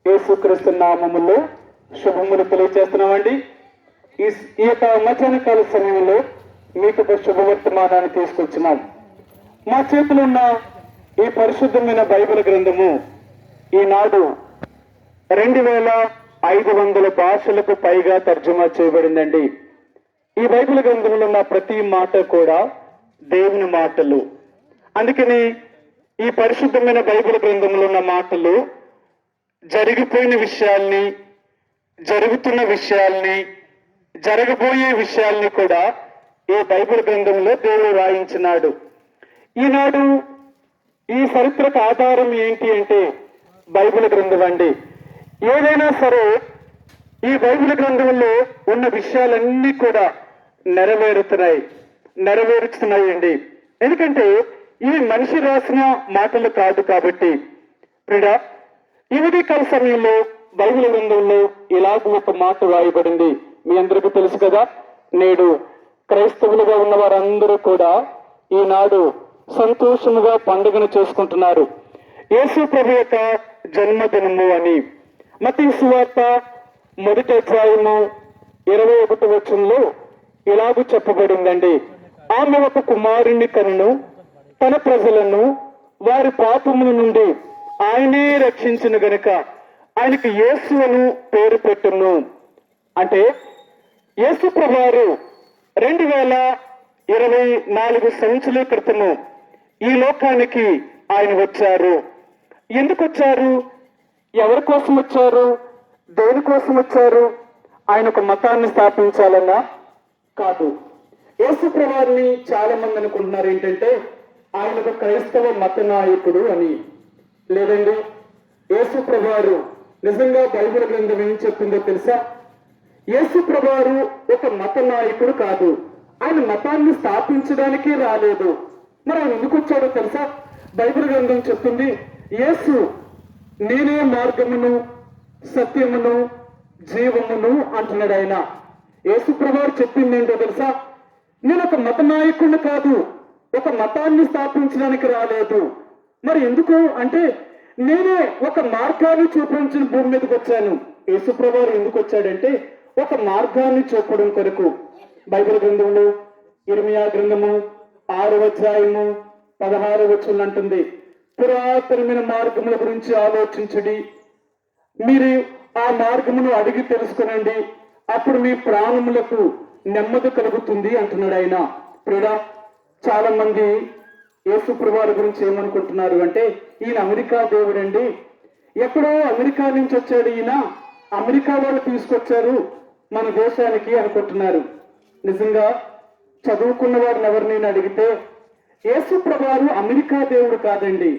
యేసుక్రీస్తు నామములో శుభములు తెలియజేస్తున్నామండి. ఈ యొక్క మధ్యాహ్న కాల సమయంలో మీకు ఒక శుభవర్తమానాన్ని తీసుకొచ్చినాం. మా చేతిలో ఉన్న ఈ పరిశుద్ధమైన బైబిల్ గ్రంథము ఈనాడు 2500 భాషలకు పైగా తర్జుమా చేయబడిందండి. ఈ బైబిల్ గ్రంథంలో ఉన్న ప్రతి మాట కూడా దేవుని మాటలు. అందుకని ఈ పరిశుద్ధమైన బైబిల్ గ్రంథంలో ఉన్న మాటలు జరిగిపోయిన విషయాల్ని, జరుగుతున్న విషయాల్ని, జరగబోయే విషయాల్ని కూడా ఈ బైబిల్ గ్రంథంలో దేవుడు రాయించినాడు. ఈనాడు ఈ చరిత్రకు ఆధారం ఏంటి అంటే బైబిల్ గ్రంథం అండి. ఏదైనా సరే ఈ బైబిల్ గ్రంథంలో ఉన్న విషయాలన్నీ కూడా నెరవేరుతున్నాయండి. ఎందుకంటే ఇవి మనిషి రాసిన మాటలు కాదు కాబట్టి. ప్రియుడా, ఈ ఉదయకాల సమయంలో బైబిల్ గ్రంథంలో ఇలాగ ఒక మాట రాయబడింది. మీ అందరికీ తెలుసు కదా, నేడు క్రైస్తవులుగా ఉన్న వారందరూ కూడా ఈనాడు సంతోషముగా పండుగను చేసుకుంటున్నారు. యేసు ప్రభు యొక్క జన్మదినము అని మత్తయి సువార్త 1వ అధ్యాయము 21వ వచనంలో ఇలాగ చెప్పబడిందండి. ఆమె ఒక కుమారుణ్ణి కనును, తన ప్రజలను వారి పాపముల నుండి ఆయనే రక్షించిన గనుక ఆయనకి యేసు అని పేరు పెట్టును. అంటే యేసు ప్రభువారు 2024 సంవత్సరాల క్రితము ఈ లోకానికి ఆయన వచ్చారు. ఎందుకు వచ్చారు? ఎవరి కోసం వచ్చారు? దేని కోసం వచ్చారు? ఆయన ఒక మతాన్ని స్థాపించాలన్నా కాదు. యేసు ప్రభువారిని చాలా మంది అనుకుంటున్నారు ఏంటంటే ఆయన ఒక క్రైస్తవ మత నాయకుడు అని. లేదండి, యేసు ప్రభువారు నిజంగా బైబిల్ గ్రంథం ఏం చెప్పిందో తెలుసా? యేసు ప్రభువారు ఒక మత నాయకుడు కాదు. ఆయన మతాన్ని స్థాపించడానికే రాలేదు. మరి ఆయన ఎందుకు వచ్చాడో తెలుసా? బైబిల్ గ్రంథం చెప్తుంది, యేసు నేనే మార్గమును, సత్యమును, జీవమును అంటున్నాడు ఆయన. యేసు ప్రభువారు చెప్పింది ఏంటో తెలుసా? నేను ఒక మత నాయకుడిని కాదు, ఒక మతాన్ని స్థాపించడానికి రాలేదు. మరి ఎందుకు అంటే నేనే ఒక మార్గాన్ని చూపించిన భూమి మీదకి వచ్చాను. యేసు ప్రభువారు ఎందుకు వచ్చాడంటే ఒక మార్గాన్ని చూపడం కొరకు. బైబిల్ గ్రంథంలో ఇర్మియా గ్రంథము 6వ అధ్యాయము 16వ వచనం అంటుంది, పురాతనమైన మార్గముల గురించి ఆలోచించుడి, మీరు ఆ మార్గమును అడిగి తెలుసుకునండి, అప్పుడు మీ ప్రాణములకు నెమ్మది కలుగుతుంది అంటున్నాడు ఆయన. ప్రియుడా, చాలా మంది యేసు ప్రభువారి గురించి ఏమనుకుంటున్నారు అంటే ఈయన అమెరికా దేవుడండి, ఎక్కడో అమెరికా నుంచి వచ్చాడు ఈయన, అమెరికా వాళ్ళు తీసుకొచ్చారు మన దేశానికి అనుకుంటున్నారు. నిజంగా చదువుకున్న వారిని ఎవరినైనా అడిగితే యేసు ప్రభువారు అమెరికా దేవుడు కాదండి.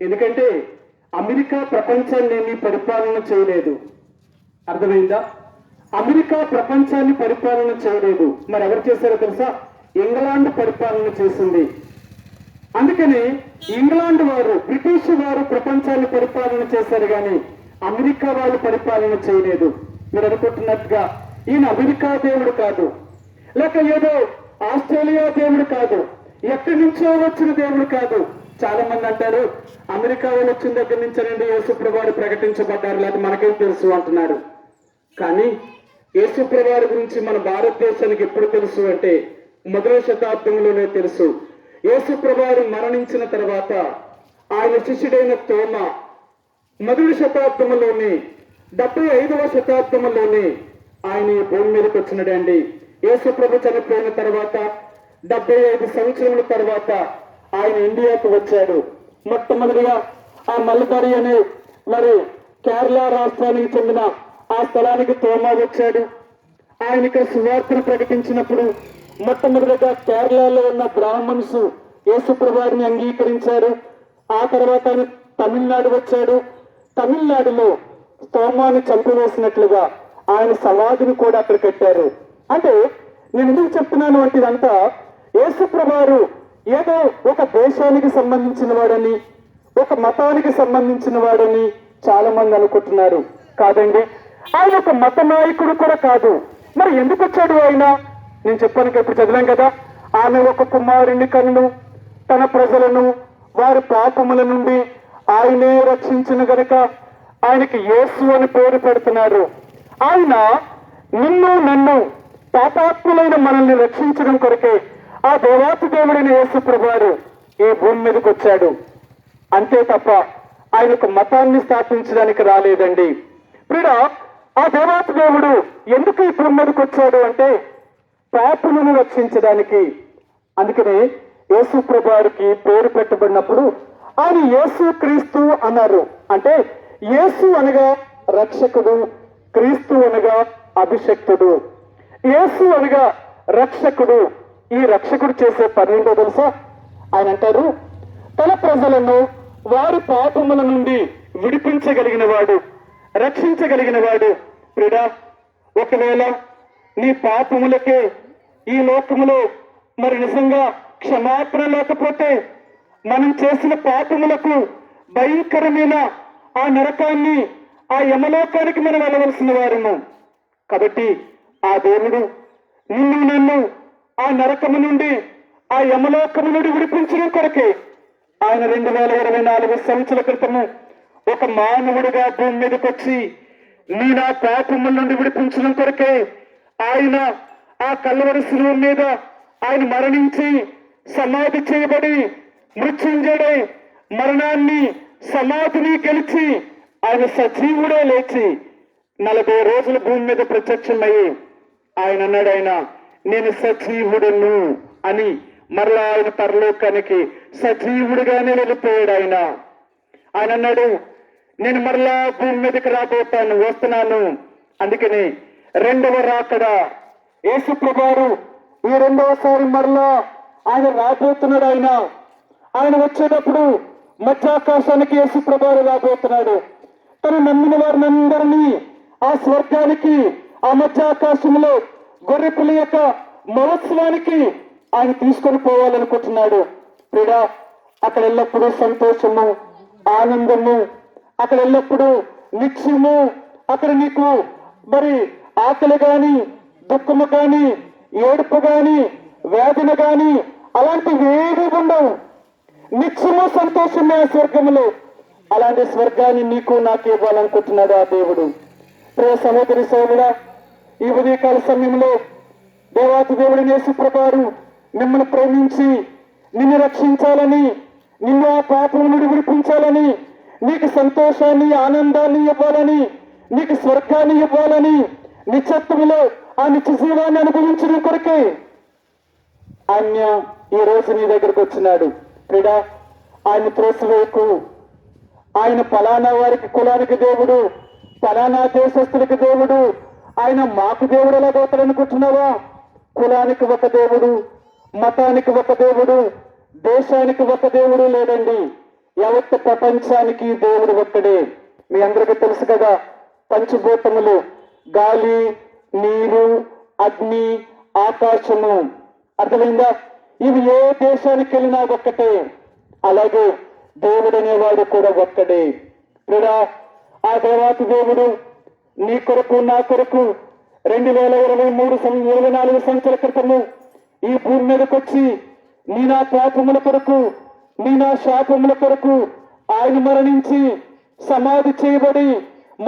ఎందుకంటే అమెరికా ప్రపంచాన్ని ఏమీ పరిపాలన చేయలేదు. అర్థమైందా? అమెరికా ప్రపంచాన్ని పరిపాలన చేయలేదు. మరి ఎవరు చేశారో తెలుసా? ఇంగ్లాండ్ పరిపాలన చేసింది. అందుకని ఇంగ్లాండ్ వారు, బ్రిటిష్ వారు ప్రపంచాన్ని పరిపాలన చేశారు కానీ అమెరికా వాళ్ళు పరిపాలన చేయలేదు. మీరు అనుకుంటున్నట్టుగా ఈయన అమెరికా దేవుడు కాదు, లేక ఏదో ఆస్ట్రేలియా దేవుడు కాదు, ఎక్కడి నుంచో వచ్చిన దేవుడు కాదు. చాలా మంది అంటారు అమెరికా వాళ్ళు వచ్చిన దగ్గర నుంచేనండి యేసు ప్రభువారు ప్రకటించబడ్డారు, లేకపోతే మనకేం తెలుసు అంటున్నారు. కానీ యేసు ప్రభువారి గురించి మన భారతదేశానికి ఎప్పుడు తెలుసు అంటే 1వ శతాబ్దంలోనే తెలుసు. యేసు ప్రభువారు మరణించిన తర్వాత ఆయన శిష్యుడైన తోమ 1వ శతాబ్దంలోనే 75వ శతాబ్దంలోనే ఆయన ఈ భూమి మీదకి వచ్చినాడండి. యేసు ప్రభు చనిపోయిన తర్వాత 75 సంవత్సరముల తర్వాత ఆయన ఇండియాకు వచ్చాడు. మొట్టమొదటిగా ఆ మల్లదారి అనే మరి కేరళ రాష్ట్రానికి చెందిన ఆ స్థలానికి తోమా వచ్చాడు. ఆయన ఇక్కడ సువార్తను ప్రకటించినప్పుడు మొట్టమొదటిగా కేరళలో ఉన్న బ్రాహ్మణ్స్ యేసు ప్రభువారిని అంగీకరించారు. ఆ తర్వాత ఆయన తమిళనాడు వచ్చాడు. తమిళనాడులో తోమాను చంపివేసినట్లుగా ఆయన సమాధిని కూడా అక్కడ కట్టారు. అంటే నేను ఎందుకు చెప్తున్నాను అంటే ఇదంతా యేసు ప్రభువారు ఏదో ఒక దేశానికి సంబంధించిన వాడని, ఒక మతానికి సంబంధించిన వాడని చాలా మంది అనుకుంటున్నారు. కాదండి, ఆయన ఒక మత నాయకుడు కూడా కాదు. మరి ఎందుకు వచ్చాడు ఆయన? నేను చెప్పాను ఇప్పుడు చదివాం కదా, ఆమె ఒక కుమారుని కన్ను, తన ప్రజలను వారి పాపముల నుండి ఆయనే రక్షించిన గనుక ఆయనకి యేసు అని పేరు పెడుతున్నారు. ఆయన నిన్ను నన్ను పాపాత్ములైన మనల్ని రక్షించడం కొరకే ఆ దేవాతి దేవుడైన యేసు ప్రభువారు ఈ భూమి మీదకి వచ్చాడు. అంతే తప్ప ఆయనకు మతాన్ని స్థాపించడానికి రాలేదండి. ప్రియుడా, ఆ దేవాతి దేవుడు ఎందుకు ఈ భూమి మీదకి వచ్చాడు అంటే పాపులను రక్షించడానికి. అందుకనే యేసు ప్రభువారికి పేరు పెట్టబడినప్పుడు ఆయన యేసు క్రీస్తు అన్నారు. అంటే యేసు అనగా రక్షకుడు, క్రీస్తు అనగా అభిషక్తుడు. యేసు అనగా రక్షకుడు. ఈ రక్షకుడు చేసే పని ఏంటో తెలుసా? ఆయన అంటారు, తన ప్రజలను వారి పాపముల నుండి విడిపించగలిగిన వాడు, రక్షించగలిగిన వాడు. ప్రియుడా, ఒకవేళ నీ పాపములకే ఈ లోకములో మరి నిజంగా క్షమాపణ లేకపోతే మనం చేసిన పాపములకు భయంకరమైన ఆ నరకాన్ని, ఆ యమలోకానికి మనం వెళ్ళవలసిన వారము. కాబట్టి ఆ దేవుడు నిన్ను నన్ను ఆ నరకము నుండి, ఆ యమలోకము నుండి విడిపించడం కొరకే ఆయన 2024 సంవత్సరాల క్రితము ఒక మానవుడిగా భూమి మీదకి వచ్చి నీ నా పాపముల నుండి విడిపించడం కొరకే ఆయన ఆ కల్వరి శిలువ మీద ఆయన మరణించి సమాధి చేయబడి మృత్యుంజయుడై మరణాన్ని సమాధిని గెలిచి ఆయన సజీవుడే లేచి 40 రోజుల భూమి మీద ప్రత్యక్షమయ్యి ఆయన అన్నాడు, ఆయన నేను సజీవుడును అని. మరలా ఆయన పరలోకానికి సజీవుడిగానే వెళ్ళిపోయాడు. ఆయన అన్నాడు, నేను మరలా భూమి మీదకి రాబోతాను, వస్తున్నాను. అందుకని రెండవ రాకడ యేసు ప్రభువారు ఈ రెండవసారి మరలా ఆయన రాబోతున్నాడు. ఆయన వచ్చేటప్పుడు మధ్యాకాశానికి యేసు ప్రభువారు రాబోతున్నాడు. తను నమ్మిన వారిని అందరినీ ఆ స్వర్గానికి, ఆ మధ్యాకాశంలో గొర్రెపిల్ల యొక్క మహోత్సవానికి ఆయన తీసుకొని పోవాలనుకుంటున్నాడు. ప్రియుడా, అక్కడ ఎల్లప్పుడూ సంతోషము, ఆనందము, అక్కడ ఎల్లప్పుడూ నిత్యము. అక్కడ నీకు మరి ఆకలి గాని, దుఃఖము గాని, ఏడుపు గాని, వేదన గాని అలాంటివి ఏవి ఉండవు. నిత్యము సంతోషమే ఆ స్వర్గములో. అలాంటి స్వర్గాన్ని నీకు నాకు ఇవ్వాలనుకుంటున్నాడు ఆ దేవుడు. ప్రియ సహోదరి సోదరుడా, ఈ ఉదయకాల సమయంలో దేవాతి దేవుడిని యేసు ప్రభువారు మిమ్మల్ని ప్రేమించి నిన్ను రక్షించాలని, నిన్ను ఆ పాపం నుండి విడిపించాలని, నీకు సంతోషాన్ని, ఆనందాన్ని ఇవ్వాలని, నీకు స్వర్గాన్ని ఇవ్వాలని, నిత్యత్వంలో ఆ నిత్య జీవాన్ని అనుభవించడం కొరకే ఆయన ఈ రోజు నీ దగ్గరకు వచ్చినాడు. ప్రియుడా, ఆయన త్రోసివేయకు. ఆయన ఫలానా వారికి కులానికి దేవుడు, ఫలానా దేశస్తులకు దేవుడు, ఆయన మాకు దేవుడు ఎలా పోతాడనుకుంటున్నావా? కులానికి ఒక దేవుడు, మతానికి ఒక దేవుడు, దేశానికి ఒక దేవుడు లేదండి. యావత్ ప్రపంచానికి దేవుడు ఒక్కడే. మీ అందరికీ తెలుసు కదా, పంచభూతములు గాలి, నీరు, అగ్ని, ఆకాశము. అర్థమైందా? ఇవి ఏ దేశానికి వెళ్ళినా ఒక్కటే. అలాగే దేవుడు అనేవాడు కూడా ఒక్కడే. ప్రియుడా, ఆ దేవాతి దేవుడు నీ కొరకు, నా కొరకు 2024 సంవత్సరాల క్రితము ఈ భూమి మీదకి వచ్చి నీ నా పాపముల కొరకు, నీ నా శాపముల కొరకు ఆయన మరణించి సమాధి చేయబడి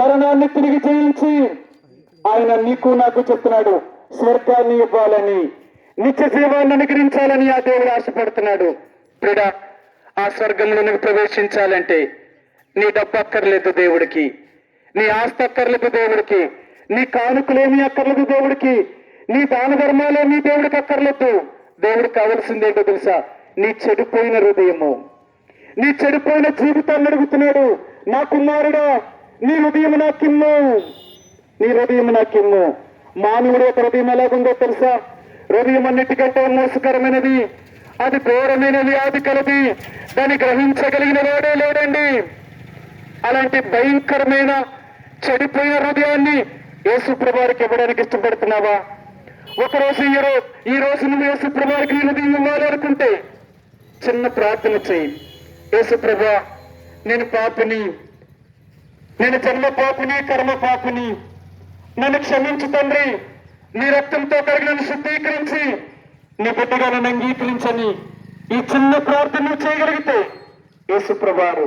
మరణాన్ని తిరిగి జయించి ఆయన నీకు నాకు చెప్తున్నాడు, స్వర్గాన్ని ఇవ్వాలని, నిత్య జీవాన్ని అనుగ్రహించాలని ఆ దేవుడు ఆశపడుతున్నాడు. ప్రియుడా, ఆ స్వర్గంలోనికి ప్రవేశించాలంటే నీ డబ్బు అక్కర్లేదు దేవుడికి, నీ ఆస్తి అక్కర్లేదు దేవుడికి, నీ కానుకలేమీ అక్కర్లేదు దేవుడికి, నీ దాన ధర్మాలేమీ దేవుడికి అక్కర్లేదు. దేవుడికి కావలసిందేంటో తెలుసా? నీ చెడిపోయిన హృదయము, నీ చెడిపోయిన జీవితాన్ని అడుగుతున్నాడు. నా కుమారుడా, నీ హృదయం నాకిమ్ము, నీ హృదయం నాకిమ్ము. మానవుడు యొక్క హృదయం ఎలాగుందో తెలుసా? హృదయం అన్నిటికంటే మోసకరమైనది, అది ఘోరమైన వ్యాధి కలది, దాన్ని గ్రహించగలిగిన వాడే లేడండి. అలాంటి భయంకరమైన చెడిపోయిన హృదయాన్ని యేసు ప్రభువారికి ఇవ్వడానికి ఇష్టపడుతున్నావా? ఒకరోజు ఈ రోజు నువ్వు యేసు ప్రభువారికి నీ హృదయం ఇవ్వాలి అనుకుంటే చిన్న ప్రార్థన చేయి. యేసు ప్రభువా, నేను పాపిని, నేను జన్మ పాపిని, కర్మ పాపిని, నన్ను క్షమించు తండ్రి, నీ రక్తంతో కడిగి నన్ను శుద్ధీకరించి నీ బిడ్డగా నన్ను అంగీకరించని ఈ చిన్న ప్రార్థన చేయగలిగితే యేసు ప్రభువారు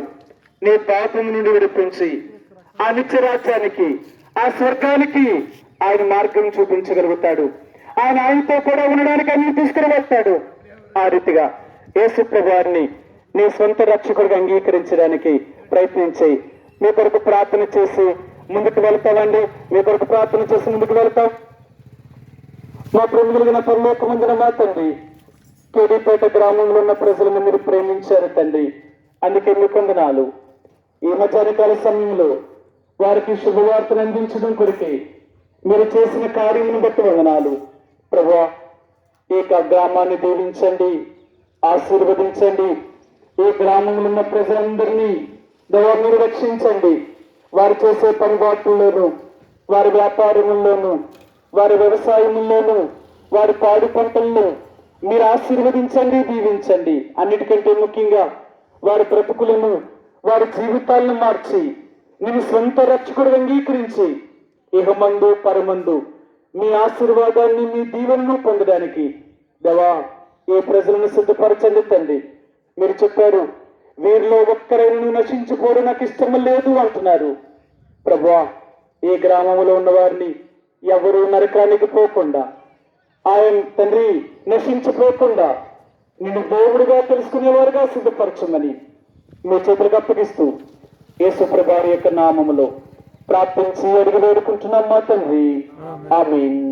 నీ పాపం నుండి విడిపించి ఆ నిత్య రాజ్యానికి, ఆ స్వర్గానికి ఆయన మార్గం చూపించగలుగుతాడు. ఆయనతో కూడా ఉండడానికి అన్ని తీసుకుని వెళ్తాడు. ఆ రీతిగా యేసు ప్రభువారిని నీ సొంత రక్షకుడిగా అంగీకరించడానికి ప్రయత్నించి మీ కొరకు ప్రార్థన చేసి ముందుకు వెళ్తామండి. మీ కొరకు ప్రార్థన చేసి ముందుకు వెళ్తాం. మా ప్రేమ కలిగిన పరలోకమందున మా తండ్రి, కేడీపేట గ్రామంలో ఉన్న ప్రజలను మీరు ప్రేమించారు తండ్రి. అందుకే మీ వందనాలు. ఈ మధ్యాహ్నకాల సమయంలో వారికి శుభవార్తను అందించడం కొరికే మీరు చేసిన కార్యమును బట్టి వందనాలు ప్రభువా. ఈ గ్రామాన్ని దీవించండి, ఆశీర్వదించండి. ఈ గ్రామంలో ఉన్న ప్రజలందరినీ దేవా మీరు రక్షించండి. వారు చేసే పనిబాట్లలోనూ, వారి వ్యాపారముల్లోనూ, వారి వ్యవసాయముల్లోనూ, వారి పాడి పంటల్లో మీరు ఆశీర్వదించండి, దీవించండి. అన్నిటికంటే ముఖ్యంగా వారి బ్రతుకులను, వారి జీవితాలను మార్చి నేను సొంత రక్షకుడు అంగీకరించి ఇహమందు పరమందు మీ ఆశీర్వాదాన్ని, మీ దీవెనను పొందడానికి దేవా ఏ ప్రజలను సిద్ధపరచండి తండ్రి. మీరు చెప్పారు వీరిలో ఒక్కరైనా నశించిపోరు, నాకు ఇష్టం లేదు అంటున్నారు ప్రభువా. ఈ గ్రామంలో ఉన్న వారిని ఎవరు నరకానికి పోకుండా, ఆయన తండ్రి నశించిపోకుండా నిన్ను దేవుడిగా తెలుసుకునేవారుగా సిద్ధపరచమని మీ చేతులకు అప్పగిస్తూ యేసు ప్రభువారి యొక్క నామములో ప్రార్థించి అడిగి వేడుకుంటున్నాం మా తండ్రి. ఆమేన్.